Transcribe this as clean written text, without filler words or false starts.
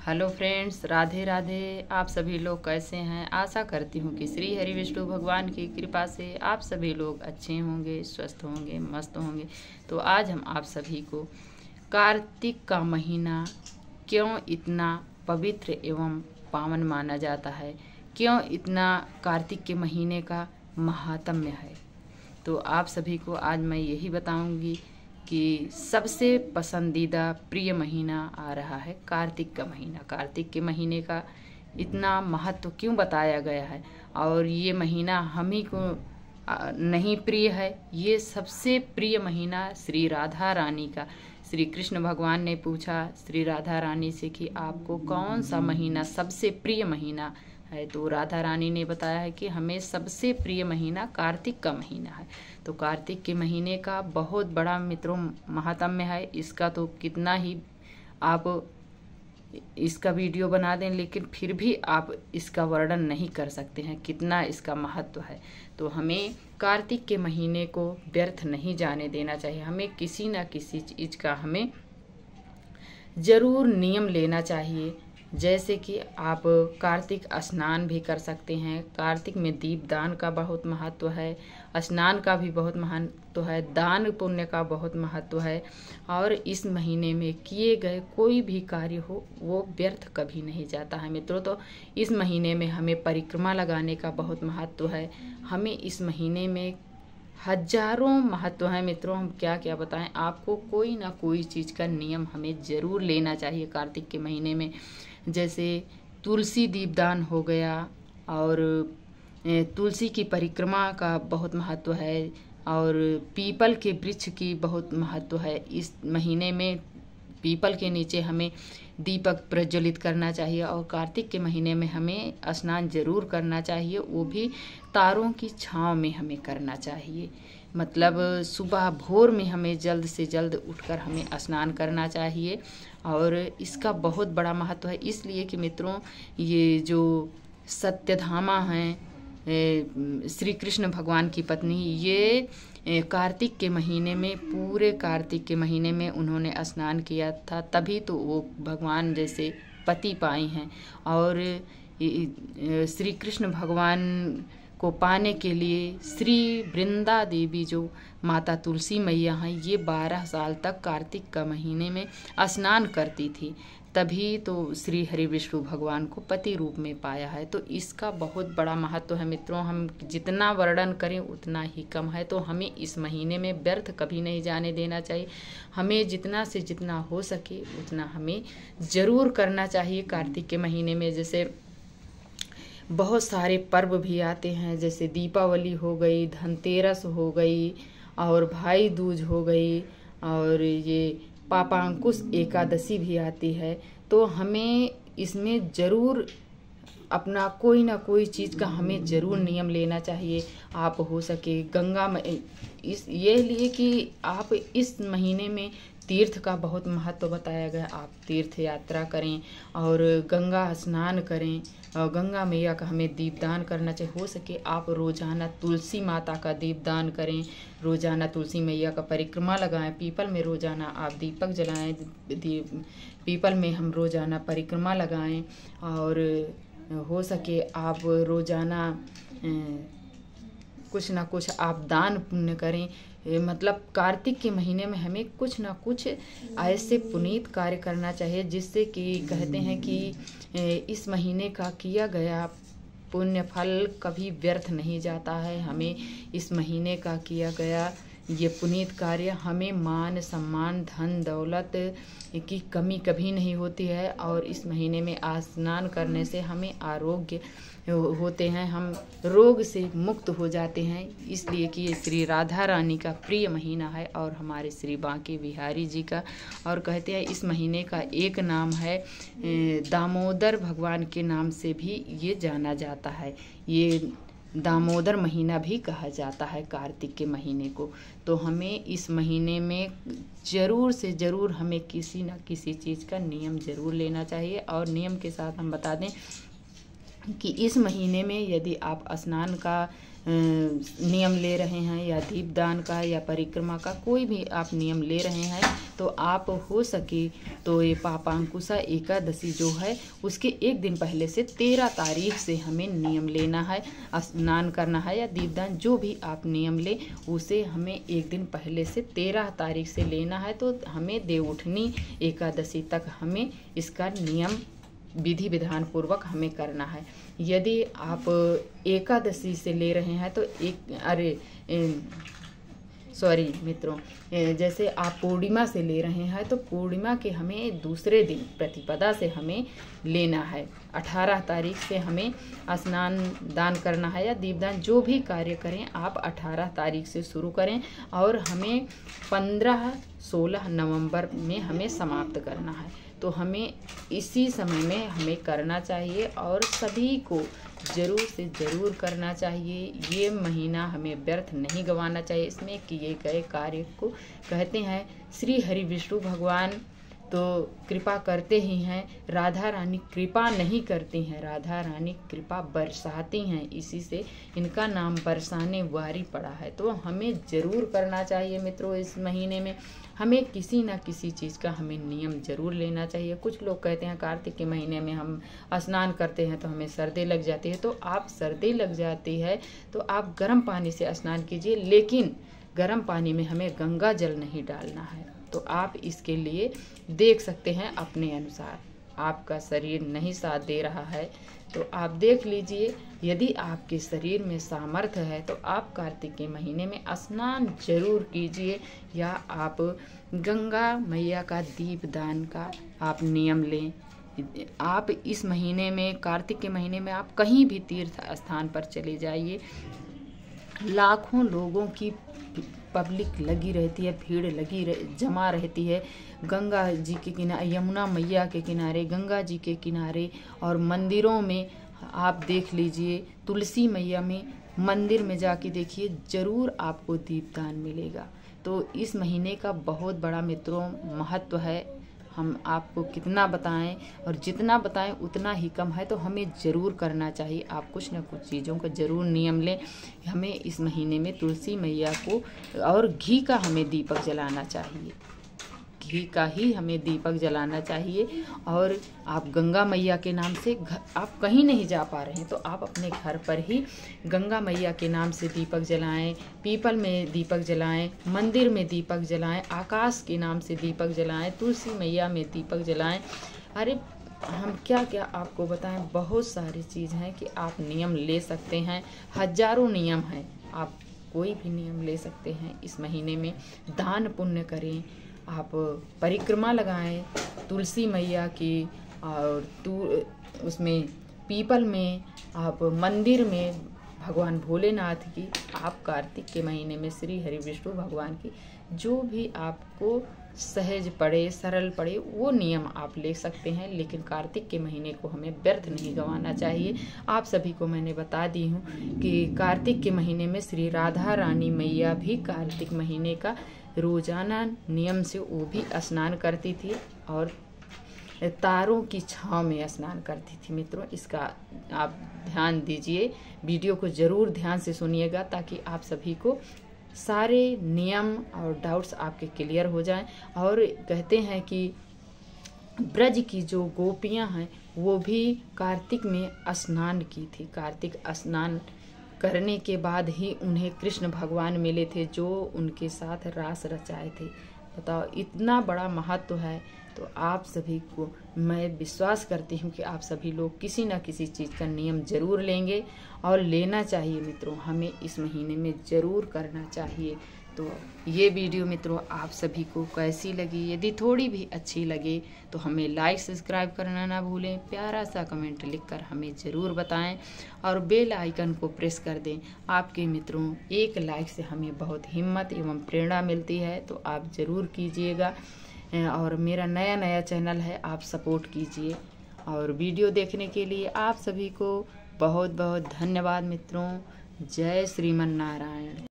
Hello friends, Radhe Radhe. आप सभी लोग कैसे हैं? आशा करती हूँ कि श्री हरि विष्णु भगवान की कृपा से आप सभी लोग अच्छे होंगे, स्वस्थ होंगे, मस्त होंगे। तो आज हम आप सभी को कार्तिक का महीना क्यों इतना पवित्र एवं पावन माना जाता है, क्यों इतना कार्तिक के महीने का महात्म्य है, तो आप सभी को आज मैं यही बताऊंगी कि सबसे पसंदीदा प्रिय महीना आ रहा है कार्तिक का महीना। कार्तिक के महीने का इतना महत्व क्यों बताया गया है और ये महीना हम ही को नहीं प्रिय है। ये सबसे प्रिय महीना श्री राधा रानी का। श्री कृष्ण भगवान ने पूछा श्री राधा रानी से कि आपको कौन सा महीना सबसे प्रिय महीना है, तो राधा रानी ने बताया है कि हमें सबसे प्रिय महीना कार्तिक का महीना है। तो कार्तिक के महीने का बहुत बड़ा मित्रों महात्म्य है। इसका तो कितना ही आप इसका वीडियो बना दें, लेकिन फिर भी आप इसका वर्णन नहीं कर सकते हैं कितना इसका महत्व है। तो हमें कार्तिक के महीने को व्यर्थ नहीं जाने देना चाहिए। हमें किसी न किसी चीज़ का हमें ज़रूर नियम लेना चाहिए। जैसे कि आप कार्तिक स्नान भी कर सकते हैं। कार्तिक में दीपदान का बहुत महत्व है, स्नान का भी बहुत महत्व है, दान पुण्य का बहुत महत्व है। और इस महीने में किए गए कोई भी कार्य हो वो व्यर्थ कभी नहीं जाता है मित्रों। तो इस महीने में हमें परिक्रमा लगाने का बहुत महत्व है। हमें इस महीने में हजारों महत्व है मित्रों। हम क्या क्या बताएं आपको, कोई ना कोई चीज़ का नियम हमें ज़रूर लेना चाहिए कार्तिक के महीने में। जैसे तुलसी दीपदान हो गया, और तुलसी की परिक्रमा का बहुत महत्व है, और पीपल के वृक्ष की बहुत महत्व है। इस महीने में पीपल के नीचे हमें दीपक प्रज्वलित करना चाहिए, और कार्तिक के महीने में हमें स्नान जरूर करना चाहिए, वो भी तारों की छांव में हमें करना चाहिए। मतलब सुबह भोर में हमें जल्द से जल्द उठकर हमें स्नान करना चाहिए। और इसका बहुत बड़ा महत्व है, इसलिए कि मित्रों ये जो सत्यधामा हैं श्री कृष्ण भगवान की पत्नी, ये कार्तिक के महीने में, पूरे कार्तिक के महीने में उन्होंने स्नान किया था, तभी तो वो भगवान जैसे पति पाई हैं। और श्री कृष्ण भगवान को पाने के लिए श्री वृंदा देवी जो माता तुलसी मैया हैं, ये 12 साल तक कार्तिक का महीने में स्नान करती थी, तभी तो श्री हरि विष्णु भगवान को पति रूप में पाया है। तो इसका बहुत बड़ा महत्व है मित्रों। हम जितना वर्णन करें उतना ही कम है। तो हमें इस महीने में व्यर्थ कभी नहीं जाने देना चाहिए। हमें जितना से जितना हो सके उतना हमें ज़रूर करना चाहिए कार्तिक के महीने में। जैसे बहुत सारे पर्व भी आते हैं, जैसे दीपावली हो गई, धनतेरस हो गई, और भाई दूज हो गई, और ये पापांकुश एकादशी भी आती है। तो हमें इसमें ज़रूर अपना कोई ना कोई चीज़ का हमें ज़रूर नियम लेना चाहिए। आप हो सके गंगा में ये लिए कि आप इस महीने में तीर्थ का बहुत महत्व बताया गया। आप तीर्थ यात्रा करें और गंगा स्नान करें, और गंगा मैया का हमें दीपदान करना चाहिए। हो सके आप रोज़ाना तुलसी माता का दीपदान करें, रोज़ाना तुलसी मैया का परिक्रमा लगाएं, पीपल में रोज़ाना आप दीपक जलाएं, पीपल में हम रोज़ाना परिक्रमा लगाएं, और हो सके आप रोज़ाना कुछ ना कुछ आप दान पुण्य करें। मतलब कार्तिक के महीने में हमें कुछ ना कुछ ऐसे पुनीत कार्य करना चाहिए, जिससे कि कहते हैं कि इस महीने का किया गया पुण्य फल कभी व्यर्थ नहीं जाता है। हमें इस महीने का किया गया ये पुनीत कार्य, हमें मान सम्मान धन दौलत की कमी कभी नहीं होती है। और इस महीने में स्नान करने से हमें आरोग्य होते हैं, हम रोग से मुक्त हो जाते हैं। इसलिए कि ये श्री राधा रानी का प्रिय महीना है, और हमारे श्री बांके बिहारी जी का। और कहते हैं इस महीने का एक नाम है दामोदर भगवान के नाम से भी ये जाना जाता है। ये दामोदर महीना भी कहा जाता है कार्तिक के महीने को। तो हमें इस महीने में ज़रूर से ज़रूर हमें किसी न किसी चीज़ का नियम ज़रूर लेना चाहिए। और नियम के साथ हम बता दें कि इस महीने में यदि आप स्नान का नियम ले रहे हैं या दीपदान का या परिक्रमा का, कोई भी आप नियम ले रहे हैं तो आप हो सके तो ये पापांकुशा एकादशी जो है उसके एक दिन पहले से 13 तारीख से हमें नियम लेना है, स्नान करना है या दीपदान जो भी आप नियम ले उसे हमें एक दिन पहले से 13 तारीख से लेना है। तो हमें देवउठनी एकादशी तक हमें इसका नियम विधि विधान पूर्वक हमें करना है। यदि आप एकादशी से ले रहे हैं तो सॉरी मित्रों, जैसे आप पूर्णिमा से ले रहे हैं तो पूर्णिमा के हमें दूसरे दिन प्रतिपदा से हमें लेना है। 18 तारीख से हमें स्नान दान करना है या दीपदान जो भी कार्य करें आप 18 तारीख से शुरू करें और हमें 15-16 नवंबर में हमें समाप्त करना है। तो हमें इसी समय में हमें करना चाहिए और सभी को ज़रूर से ज़रूर करना चाहिए। ये महीना हमें व्यर्थ नहीं गंवाना चाहिए। इसमें किए गए कार्य को कहते हैं श्री हरि विष्णु भगवान तो कृपा करते ही हैं, राधा रानी कृपा नहीं करती हैं, राधा रानी कृपा बरसाती हैं, इसी से इनका नाम बरसाने वारी पड़ा है। तो हमें ज़रूर करना चाहिए मित्रों, इस महीने में हमें किसी न किसी चीज़ का हमें नियम ज़रूर लेना चाहिए। कुछ लोग कहते हैं कार्तिक के महीने में हम स्नान करते हैं तो हमें सर्दी लग जाती है, तो आप सर्दी लग जाती है तो आप गर्म पानी से स्नान कीजिए, लेकिन गर्म पानी में हमें गंगा जल नहीं डालना है। तो आप इसके लिए देख सकते हैं अपने अनुसार, आपका शरीर नहीं साथ दे रहा है तो आप देख लीजिए। यदि आपके शरीर में सामर्थ्य है तो आप कार्तिक के महीने में स्नान जरूर कीजिए या आप गंगा मैया का दीपदान का आप नियम लें। आप इस महीने में कार्तिक के महीने में आप कहीं भी तीर्थ स्थान पर चले जाइए, लाखों लोगों की पब्लिक लगी रहती है, भीड़ जमा रहती है गंगा जी के किनारे, यमुना मैया के किनारे, गंगा जी के किनारे और मंदिरों में आप देख लीजिए, तुलसी मैया में मंदिर में जाके देखिए, ज़रूर आपको दीपदान मिलेगा। तो इस महीने का बहुत बड़ा मित्रों महत्व है। हम आपको कितना बताएं और जितना बताएं उतना ही कम है, तो हमें ज़रूर करना चाहिए। आप कुछ न कुछ चीज़ों का ज़रूर नियम लें। हमें इस महीने में तुलसी मैया को और घी का हमें दीपक जलाना चाहिए, घी का ही हमें दीपक जलाना चाहिए। और आप गंगा मैया के नाम से आप कहीं नहीं जा पा रहे हैं तो आप अपने घर पर ही गंगा मैया के नाम से दीपक जलाएं, पीपल में दीपक जलाएं, मंदिर में दीपक जलाएं, आकाश के नाम से दीपक जलाएं, तुलसी मैया में दीपक जलाएं। अरे हम क्या क्या आपको बताएं, बहुत सारी चीज़ हैं कि आप नियम ले सकते हैं, हजारों नियम हैं, आप कोई भी नियम ले सकते हैं। इस महीने में दान पुण्य करें, आप परिक्रमा लगाएं तुलसी मैया की, और उसमें पीपल में, आप मंदिर में भगवान भोलेनाथ की, आप कार्तिक के महीने में श्री हरि विष्णु भगवान की जो भी आपको सहज पड़े, सरल पड़े, वो नियम आप ले सकते हैं। लेकिन कार्तिक के महीने को हमें व्यर्थ नहीं गंवाना चाहिए। आप सभी को मैंने बता दी हूँ कि कार्तिक के महीने में श्री राधा रानी मैया भी कार्तिक महीने का रोजाना नियम से वो भी स्नान करती थी और तारों की छांव में स्नान करती थी। मित्रों, इसका आप ध्यान दीजिए, वीडियो को ज़रूर ध्यान से सुनिएगा ताकि आप सभी को सारे नियम और डाउट्स आपके क्लियर हो जाएं। और कहते हैं कि ब्रज की जो गोपियां हैं वो भी कार्तिक में स्नान की थी। कार्तिक स्नान करने के बाद ही उन्हें कृष्ण भगवान मिले थे जो उनके साथ रास रचाए थे। बताओ, इतना बड़ा महत्व है। तो आप सभी को मैं विश्वास करती हूँ कि आप सभी लोग किसी न किसी चीज़ का नियम ज़रूर लेंगे और लेना चाहिए। मित्रों, हमें इस महीने में ज़रूर करना चाहिए। तो ये वीडियो मित्रों आप सभी को कैसी लगी? यदि थोड़ी भी अच्छी लगे तो हमें लाइक सब्सक्राइब करना ना भूलें, प्यारा सा कमेंट लिखकर हमें ज़रूर बताएं और बेल आइकन को प्रेस कर दें। आपके मित्रों एक लाइक से हमें बहुत हिम्मत एवं प्रेरणा मिलती है, तो आप ज़रूर कीजिएगा। और मेरा नया चैनल है, आप सपोर्ट कीजिए। और वीडियो देखने के लिए आप सभी को बहुत बहुत धन्यवाद मित्रों। जय श्रीमन नारायण।